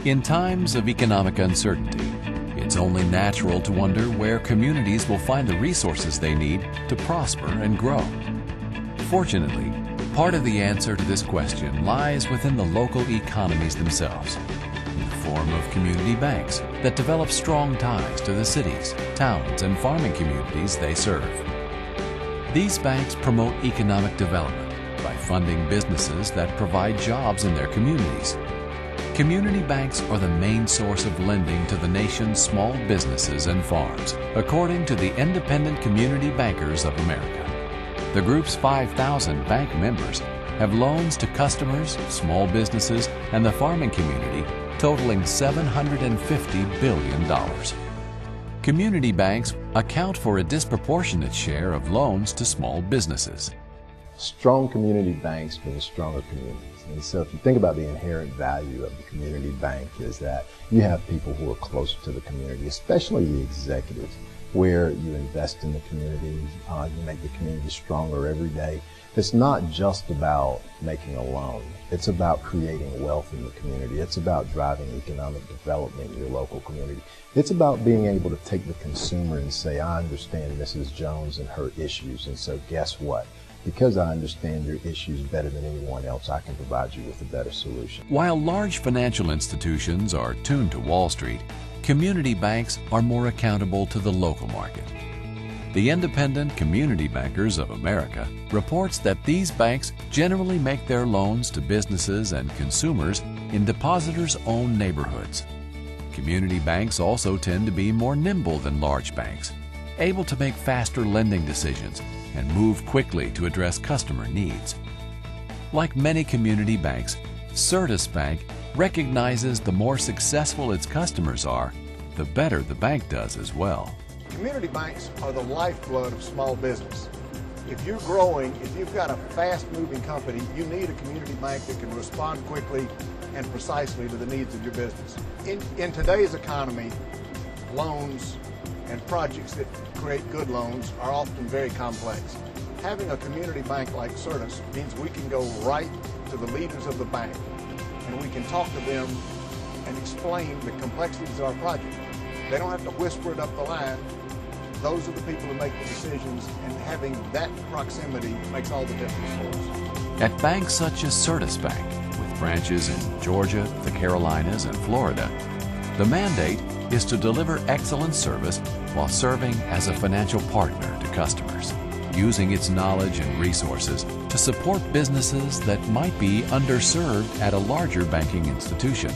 In times of economic uncertainty, it's only natural to wonder where communities will find the resources they need to prosper and grow. Fortunately, part of the answer to this question lies within the local economies themselves, in the form of community banks that develop strong ties to the cities, towns, and farming communities they serve. These banks promote economic development by funding businesses that provide jobs in their communities. Community banks are the main source of lending to the nation's small businesses and farms, according to the Independent Community Bankers of America. The group's 5,000 bank members have loans to customers, small businesses, and the farming community totaling $750 billion. Community banks account for a disproportionate share of loans to small businesses. Strong community banks mean stronger communities. And so if you think about the inherent value of the community bank is that you have people who are closer to the community, especially the executives, where you invest in the community, you make the community stronger every day. It's not just about making a loan. It's about creating wealth in the community. It's about driving economic development in your local community. It's about being able to take the consumer and say, I understand Mrs. Jones and her issues, and so guess what? Because I understand your issues better than anyone else, I can provide you with a better solution. While large financial institutions are tuned to Wall Street, community banks are more accountable to the local market. The Independent Community Bankers of America reports that these banks generally make their loans to businesses and consumers in depositors' own neighborhoods. Community banks also tend to be more nimble than large banks, able to make faster lending decisions and move quickly to address customer needs. Like many community banks, CertusBank recognizes the more successful its customers are, the better the bank does as well. Community banks are the lifeblood of small business. If you're growing, if you've got a fast-moving company, you need a community bank that can respond quickly and precisely to the needs of your business. In today's economy, loans and projects that create good loans are often very complex. Having a community bank like Certus means we can go right to the leaders of the bank and we can talk to them and explain the complexities of our project. They don't have to whisper it up the line. Those are the people who make the decisions, and having that proximity makes all the difference for us. At banks such as CertusBank, with branches in Georgia, the Carolinas, and Florida, the mandate is to deliver excellent service while serving as a financial partner to customers, using its knowledge and resources to support businesses that might be underserved at a larger banking institution.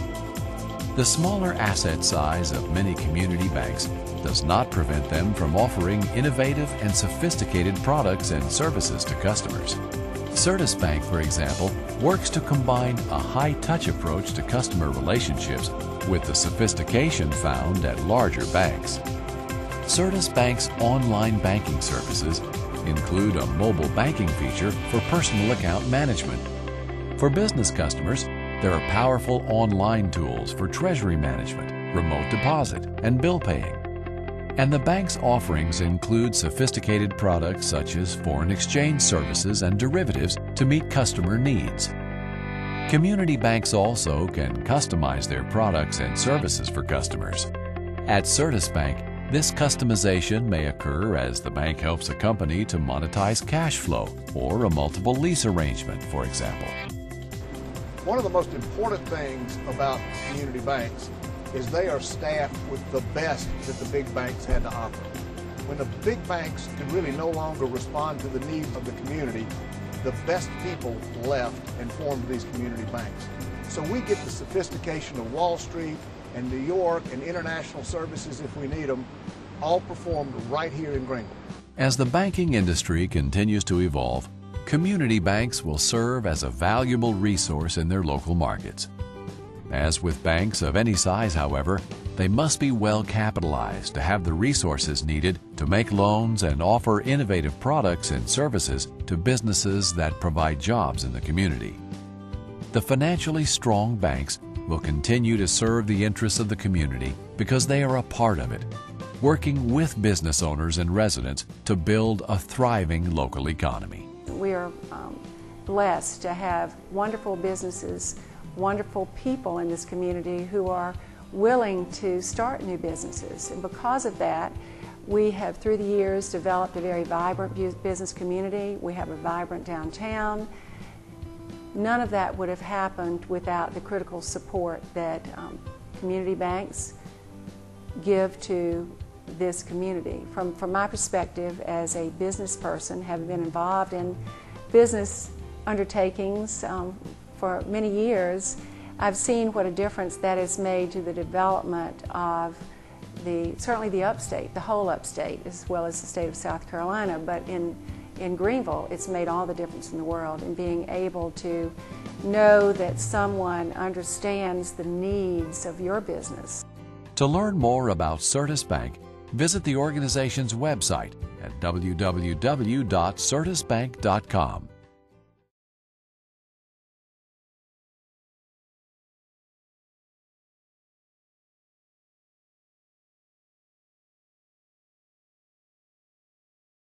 The smaller asset size of many community banks does not prevent them from offering innovative and sophisticated products and services to customers. CertusBank, for example, works to combine a high-touch approach to customer relationships with the sophistication found at larger banks. CertusBank's online banking services include a mobile banking feature for personal account management. For business customers, there are powerful online tools for treasury management, remote deposit, and bill paying. And the bank's offerings include sophisticated products such as foreign exchange services and derivatives to meet customer needs. Community banks also can customize their products and services for customers. At CertusBank, this customization may occur as the bank helps a company to monetize cash flow or a multiple lease arrangement, for example. One of the most important things about community banks is they are staffed with the best that the big banks had to offer. When the big banks could really no longer respond to the needs of the community, the best people left and formed these community banks. So we get the sophistication of Wall Street and New York and international services if we need them, all performed right here in Greenville. As the banking industry continues to evolve, community banks will serve as a valuable resource in their local markets. As with banks of any size, however, they must be well capitalized to have the resources needed to make loans and offer innovative products and services to businesses that provide jobs in the community. The financially strong banks will continue to serve the interests of the community because they are a part of it, working with business owners and residents to build a thriving local economy. We are blessed to have wonderful businesses wonderful people in this community who are willing to start new businesses. And because of that, we have, through the years, developed a very vibrant business community. We have a vibrant downtown. None of that would have happened without the critical support that community banks give to this community. From my perspective as a business person, having been involved in business undertakings for many years, I've seen what a difference that has made to the development of certainly the upstate, the whole upstate, as well as the state of South Carolina. But in Greenville, it's made all the difference in the world in being able to know that someone understands the needs of your business. To learn more about CertusBank, visit the organization's website at www.certusbank.com.